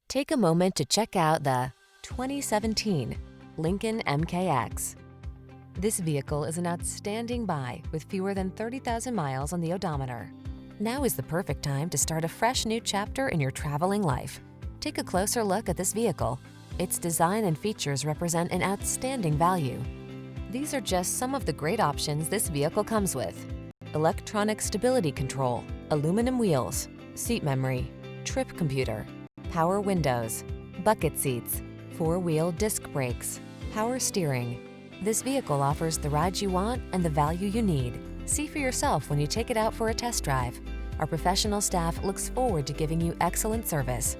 Take a moment to check out the 2017 Lincoln MKX. This vehicle is an outstanding buy with fewer than 30,000 miles on the odometer. Now is the perfect time to start a fresh new chapter in your traveling life. Take a closer look at this vehicle. Its design and features represent an outstanding value. These are just some of the great options this vehicle comes with: electronic stability control, aluminum wheels, seat memory, trip computer, power windows, bucket seats, four-wheel disc brakes, power steering. This vehicle offers the ride you want and the value you need. See for yourself when you take it out for a test drive. Our professional staff looks forward to giving you excellent service.